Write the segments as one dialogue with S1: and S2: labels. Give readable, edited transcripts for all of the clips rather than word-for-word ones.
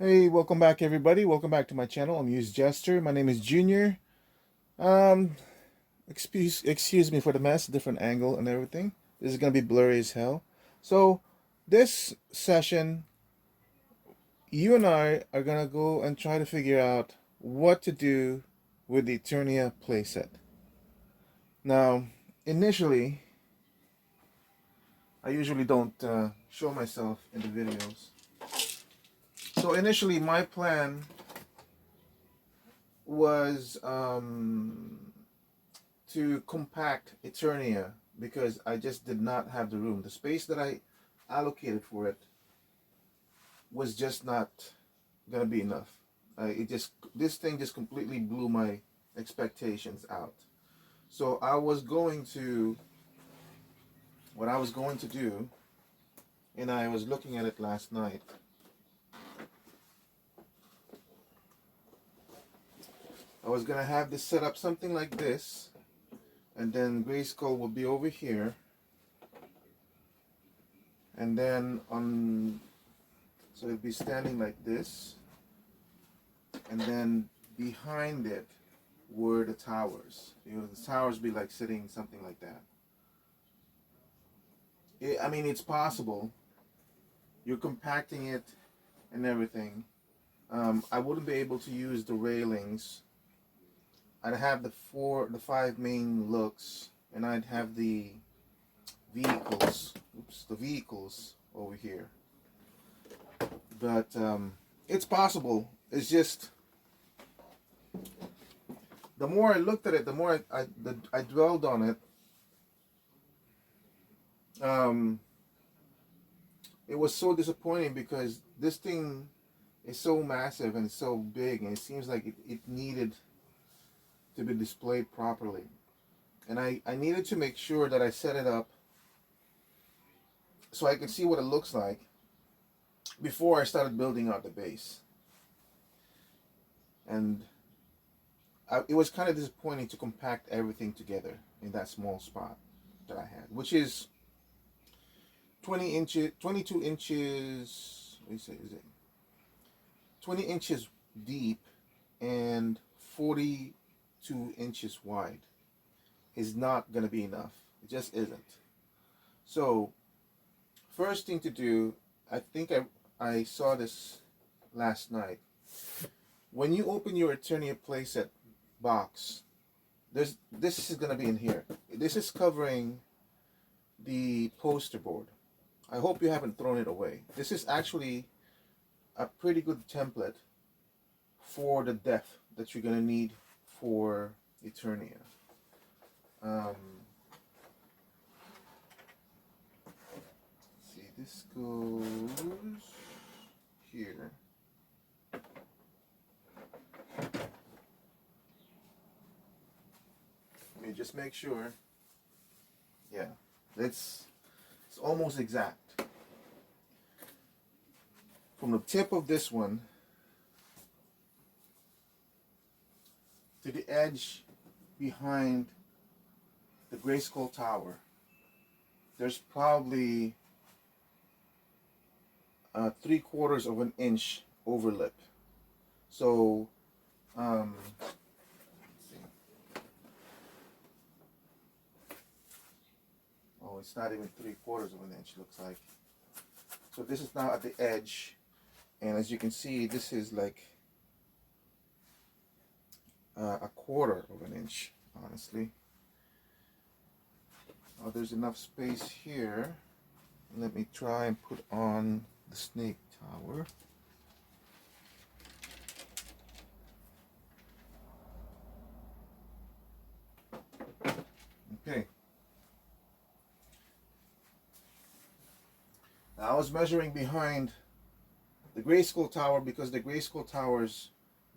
S1: Hey, welcome back everybody. Welcome back to my channel. I'm Used Jester. My name is Junior. Um, excuse me for the mess, different angle and everything. This is gonna be blurry as hell. So, this session, you and I are gonna go and try to figure out what to do with the Eternia playset. Now, initially, I usually don't show myself in the videos. So initially, my plan was to compact Eternia because I just did not have the room. The space that I allocated for it was just not gonna be enough. This thing just completely blew my expectations out. So what I was going to do, and I was looking at it last night. I was gonna have this set up something like this, and then Grayskull will be over here, and then so it'd be standing like this, and then behind it were the towers. The towers be like sitting something like that. I mean, it's possible. You're compacting it and everything. I wouldn't be able to use the railings. I'd have the five main looks, and I'd have the vehicles over here. But it's possible. It's just the more I looked at it, the more I dwelled on it. It was so disappointing because this thing is so massive and so big, and it seems like it needed to be displayed properly. And I needed to make sure that I set it up so I could see what it looks like before I started building out the base. And it was kind of disappointing to compact everything together in that small spot that I had, which is 20 inches, 22 inches, what is it? 20 inches deep and 42 inches wide is not going to be enough. It just isn't. So, first thing to do, I think I saw this last night. When you open your Eternia Playset box, this is going to be in here. This is covering the poster board. I hope you haven't thrown it away. This is actually a pretty good template for the depth that you're going to need for Eternia. See, this goes here. Let me just make sure. Yeah, it's almost exact. From the tip of this one to the edge behind the Grayskull Tower, there's probably 3/4 of an inch overlap. So, let's see. Oh, it's not even 3/4 of an inch, looks like. So this is now at the edge, and as you can see, this is like a 1/4 of an inch, honestly. Oh, there's enough space here. Let me try and put on the snake tower. Okay. Now I was measuring behind the Grayskull Tower because the Grayskull Tower's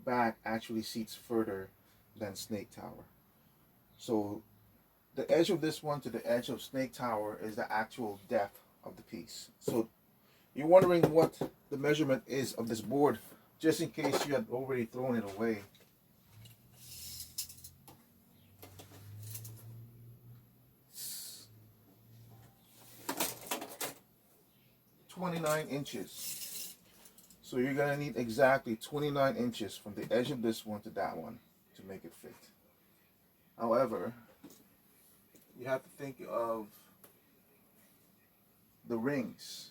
S1: back actually seats further than Snake Tower. So the edge of this one to the edge of Snake Tower is the actual depth of the piece. So you're wondering what the measurement is of this board, just in case you had already thrown it away. 29 inches. So you're gonna need exactly 29 inches from the edge of this one to that one to make it fit. However, you have to think of the rings.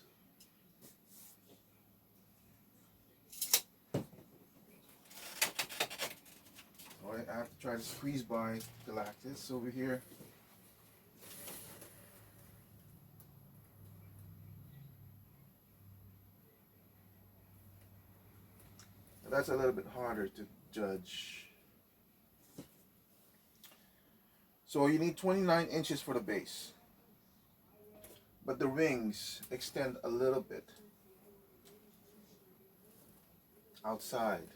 S1: Alright, I have to try to squeeze by Galactus over here. That's a little bit harder to judge. So you need 29 inches for the base. But the rings extend a little bit outside.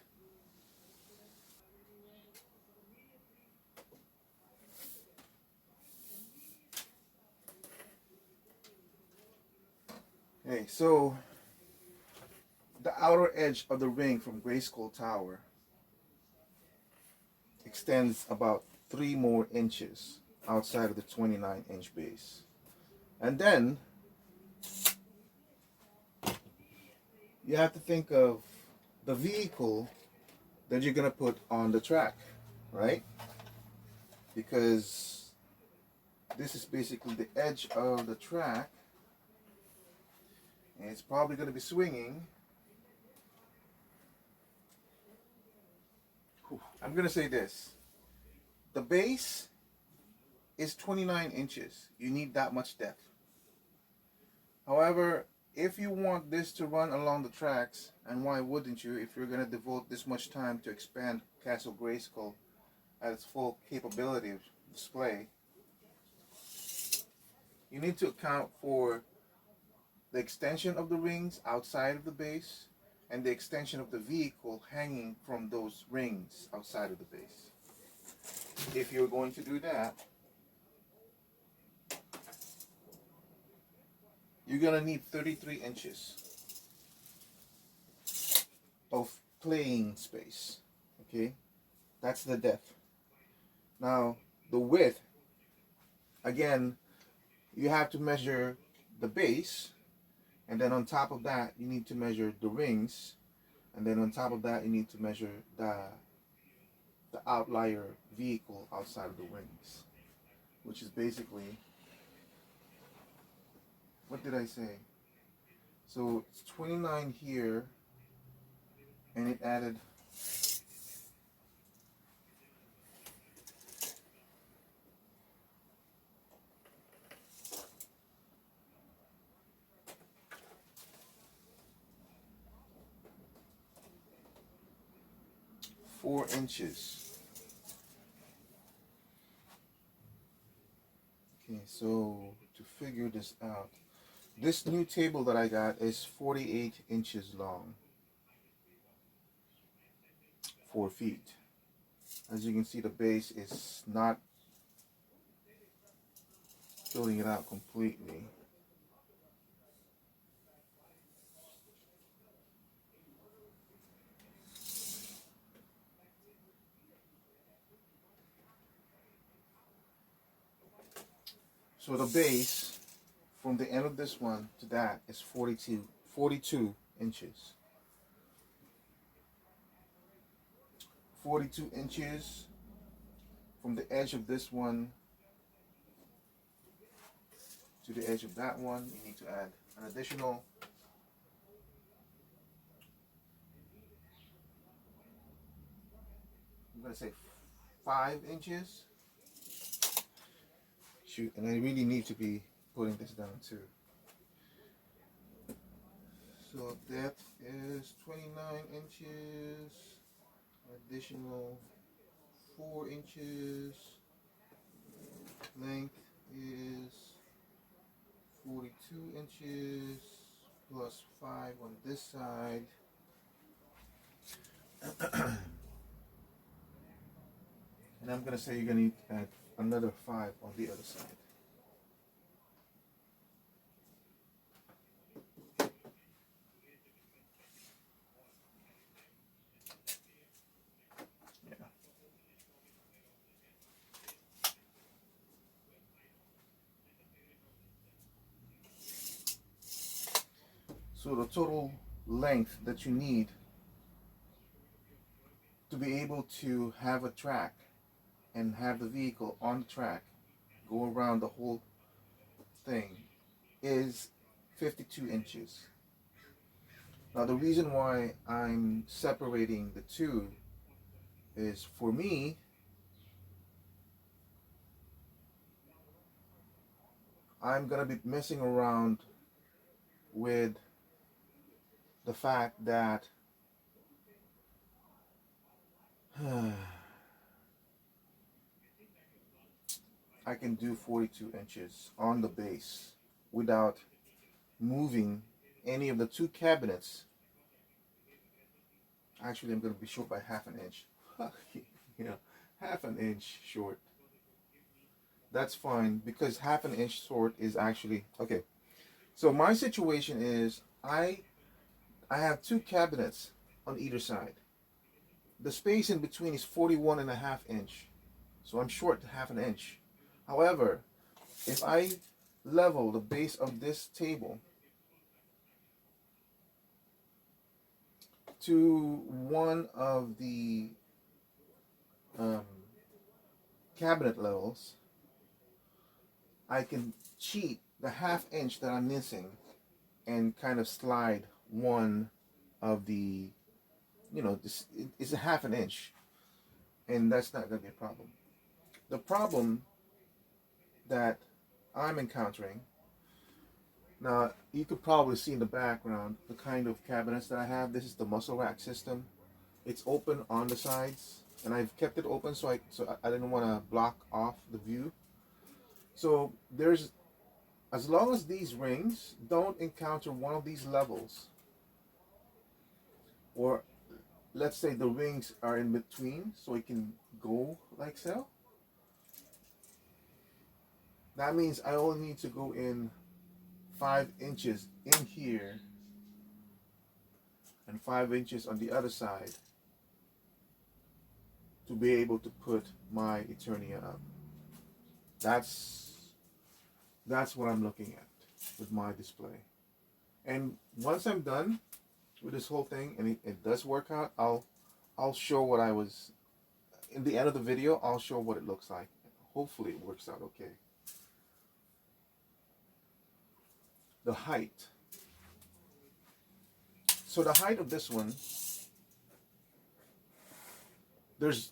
S1: Okay, so the outer edge of the ring from Grayskull Tower extends about 3 more inches outside of the 29-inch base. And then you have to think of the vehicle that you're going to put on the track, right? Because this is basically the edge of the track, and it's probably going to be swinging. I'm going to say this. The base is 29 inches. You need that much depth. However, if you want this to run along the tracks, and why wouldn't you if you're going to devote this much time to expand Castle Grayskull at its full capability of display, you need to account for the extension of the rings outside of the base and the extension of the vehicle hanging from those rings outside of the base. If you're going to do that, you're going to need 33 inches of playing space. Okay? That's the depth. Now, the width, again, you have to measure the base, and then on top of that, you need to measure the rings, and then on top of that, you need to measure the outlier vehicle outside of the rings, which is basically, what did I say? So it's 29 here, and it added 4 inches. Okay, so to figure this out, this new table that I got is 48 inches long, 4 feet. As you can see, the base is not filling it out completely. So the base from the end of this one to that is 42 inches. 42 inches from the edge of this one to the edge of that one. You need to add an additional 5 inches. Shoot, and I really need to be putting this down too. So depth is 29 inches, additional 4 inches, length is 42 inches, plus 5 on this side. And I'm going to say you're going to need to add another 5 on the other side. Yeah. So the total length that you need to be able to have a track and have the vehicle on the track go around the whole thing is 52 inches. Now the reason why I'm separating the two is, for me, I'm gonna be messing around with the fact that I can do 42 inches on the base without moving any of the two cabinets. Actually, I'm going to be short by half an inch. You know, half an inch short. That's fine, because half an inch short is actually okay. So my situation is I have two cabinets on either side. The space in between is 41.5 inch. So I'm short half an inch. However, if I level the base of this table to one of the um, cabinet levels, I can cheat the half inch that I'm missing and kind of slide one of the, this it's a half an inch, and that's not going to be a problem. The problem that I'm encountering now, you could probably see in the background the kind of cabinets that I have. This is the muscle rack system. It's open on the sides, and I've kept it open so I didn't want to block off the view. So there's, as long as these rings don't encounter one of these levels, or let's say the rings are in between so it can go like so, that means I only need to go in 5 inches in here and 5 inches on the other side to be able to put my Eternia up. That's what I'm looking at with my display. And once I'm done with this whole thing and it does work out, I'll show what I was in the end of the video. I'll show what it looks like. Hopefully it works out okay. The height. So the height of this one, there's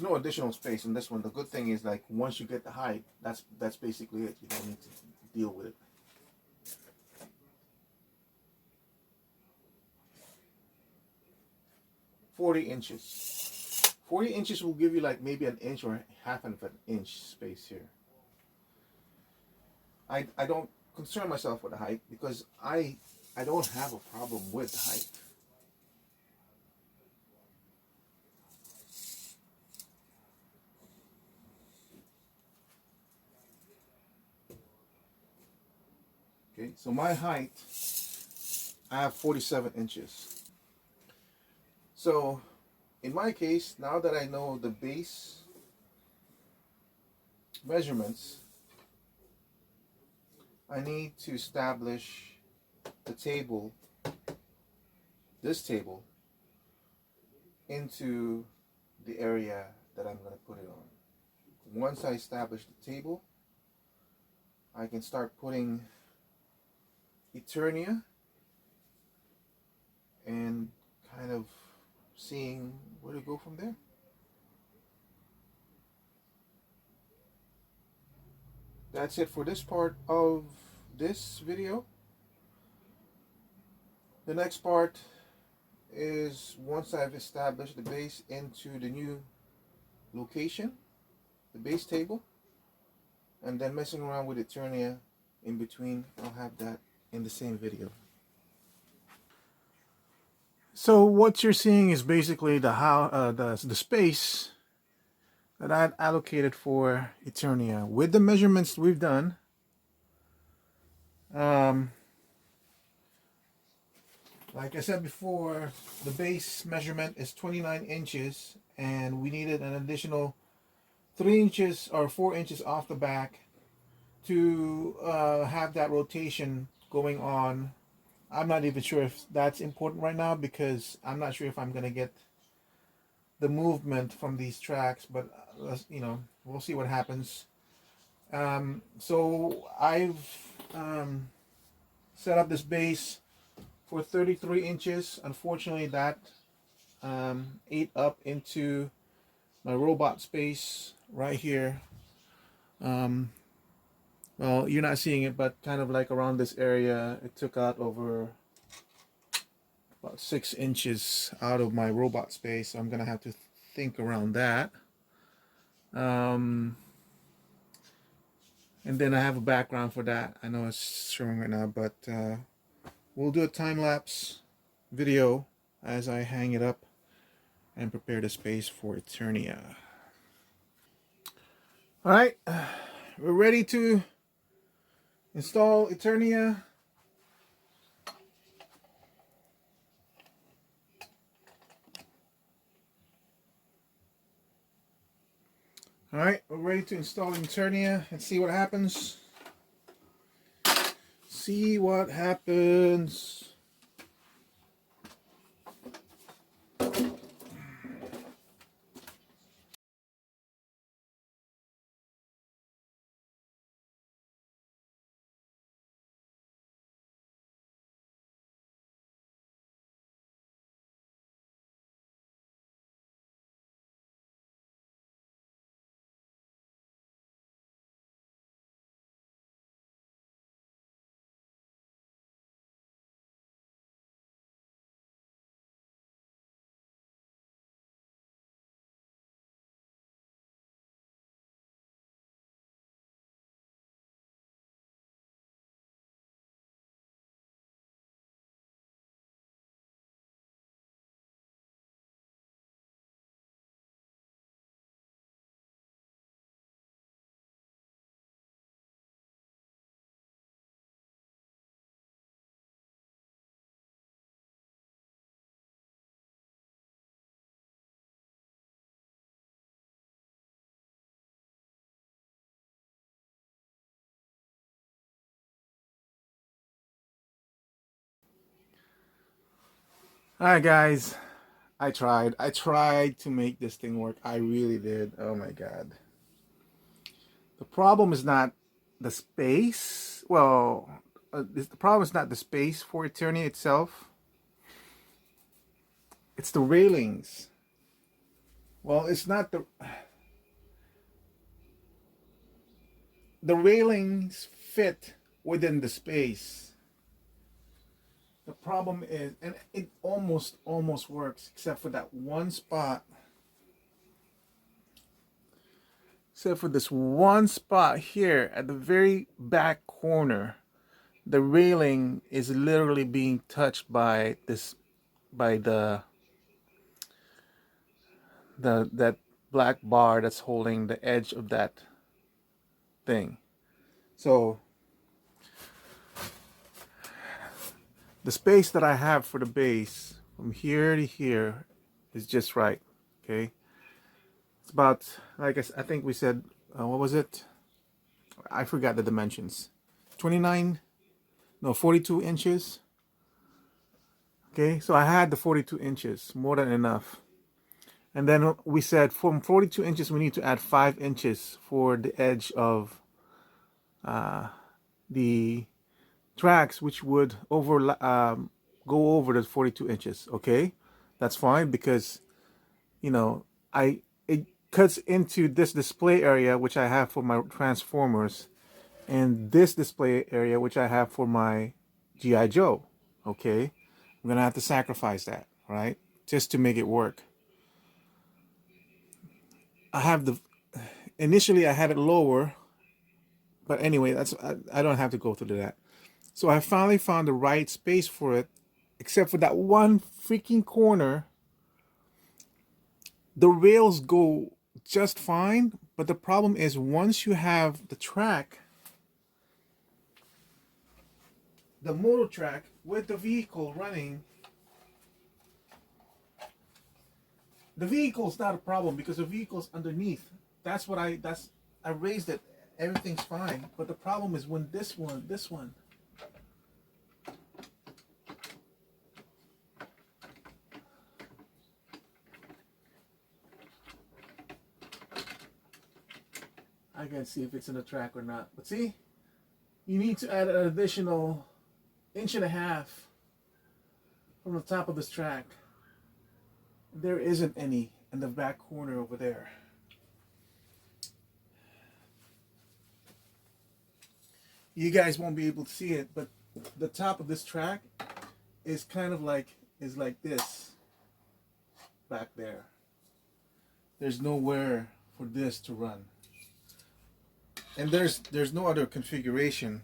S1: no additional space in this one. The good thing is, like, once you get the height, that's basically it. You don't need to deal with it. $40 40 inches will give you like maybe an inch or half of an inch space here. I don't concern myself with the height because I don't have a problem with the height. Okay, so my height, I have 47 inches. So in my case, now that I know the base measurements, I need to establish the table, this table, into the area that I'm going to put it on. Once I establish the table, I can start putting Eternia and kind of seeing where to go from there. That's it for this part of this video. The next part is once I've established the base into the new location, the base table, and then messing around with Eternia in between. I'll have that in the same video. So what you're seeing is basically the space that I allocated for Eternia with the measurements we've done. Like I said before, the base measurement is 29 inches, and we needed an additional 3 inches or 4 inches off the back to have that rotation going on I'm not even sure if that's important right now because I'm not sure if I'm gonna get the movement from these tracks, but let's, we'll see what happens. So I've set up this base for 33 inches. Unfortunately, that ate up into my robot space right here. Well, you're not seeing it, but kind of like around this area, it took out over about 6 inches out of my robot space. So I'm gonna have to think around that. And then I have a background for that. I know it's showing right now, but we'll do a time-lapse video as I hang it up and prepare the space for Eternia. All right, we're ready to install Eternia. All right, we're ready to install Eternia and see what happens. See what happens. All right, guys. I tried. I tried to make this thing work. I really did. Oh my God. The problem is not the space. Well, the problem is not the space for Eternia itself. It's the railings. Well, it's not the railings fit within the space. The problem is, and it almost works, except for that one spot. Except for this one spot here at the very back corner, the railing is literally being touched by that black bar that's holding the edge of that thing. So the space that I have for the base from here to here is just right. Okay, it's about, like I think we said, what was it? I forgot the dimensions. 42 inches. Okay, so I had the 42 inches, more than enough. And then we said from 42 inches, we need to add 5 inches for the edge of the tracks, which would go over the 42 inches. Okay, that's fine because, it cuts into this display area, which I have for my transformers, and this display area, which I have for my G.I. Joe. Okay, I'm gonna have to sacrifice that, right, just to make it work. Initially I had it lower, but anyway, I don't have to go through that. So I finally found the right space for it, except for that one freaking corner. The rails go just fine, but the problem is once you have the track, the motor track with the vehicle running, the vehicle's not a problem because the vehicle's underneath. I raised it. Everything's fine. But the problem is when this one
S2: I can see if it's in the track or not. But see, you need to add an additional inch and a half from the top of this track. There isn't any in the back corner over there. You guys won't be able to see it, but the top of this track is kind of like this back there. There's nowhere for this to run. And there's no other configuration.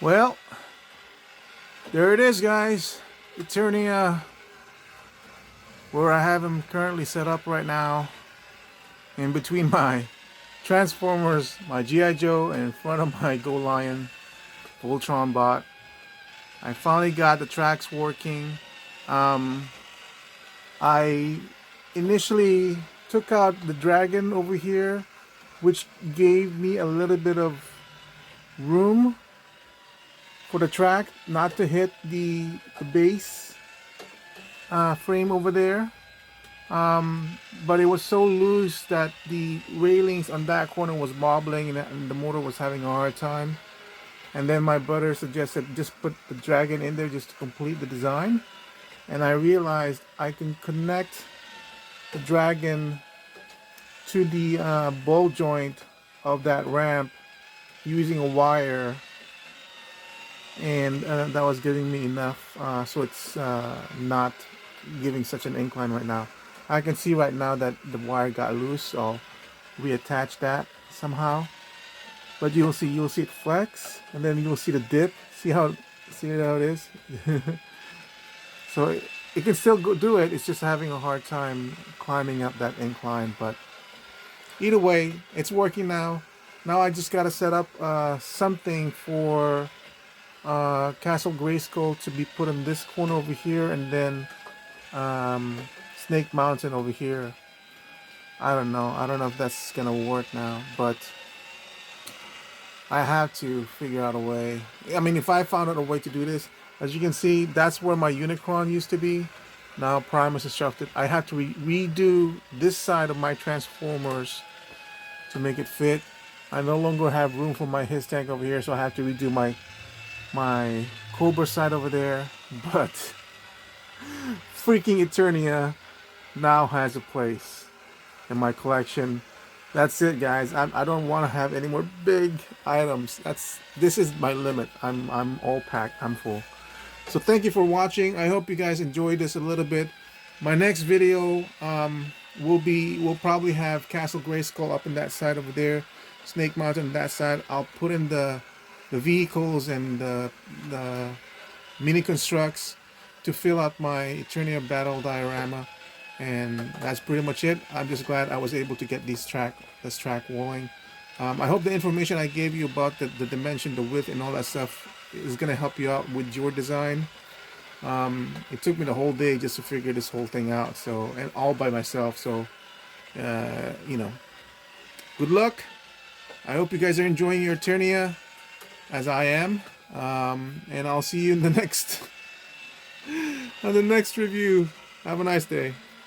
S2: Well, there it is, guys. Eternia, where I have him currently set up right now, in between my Transformers, my G.I. Joe, and in front of my Go Lion Voltron bot. I finally got the tracks working. I initially took out the dragon over here, which gave me a little bit of room for the track not to hit the base frame over there. But it was so loose that the railings on that corner was wobbling and the motor was having a hard time. And then my brother suggested just put the dragon in there just to complete the design. And I realized I can connect the dragon to the ball joint of that ramp using a wire, and that was giving me enough, so it's not giving such an incline right now. I can see right now that the wire got loose, so I'll reattach that somehow. But you'll see it flex, and then you'll see the dip. See how it is. So it can still do it. It's just having a hard time climbing up that incline. But either way, it's working now. Now I just gotta set up something for Castle Grayskull to be put in this corner over here, and then Snake Mountain over here. I don't know if that's gonna work now, but I have to figure out a way. I mean, if I found out a way to do this, as you can see, that's where my Unicron used to be. Now Primus instructed. I have to redo this side of my Transformers to make it fit. I no longer have room for my his tank over here, so I have to redo my Cobra side over there. But freaking Eternia now has a place in my collection. That's it, guys. I don't want to have any more big items. This is my limit. I'm all packed. I'm full. So thank you for watching. I hope you guys enjoyed this a little bit. My next video we'll probably have Castle Grayskull up in that side over there, Snake Mountain on that side. I'll put in the vehicles and the mini constructs to fill out my Eternia battle diorama, and that's pretty much it. I'm just glad I was able to get this track rolling. I hope the information I gave you about the dimension, the width, and all that stuff is gonna help you out with your design. It took me the whole day just to figure this whole thing out, so, and all by myself. So you know, good luck. I hope you guys are enjoying your Eternia as I am, and I'll see you in the next on the next review. Have a nice day.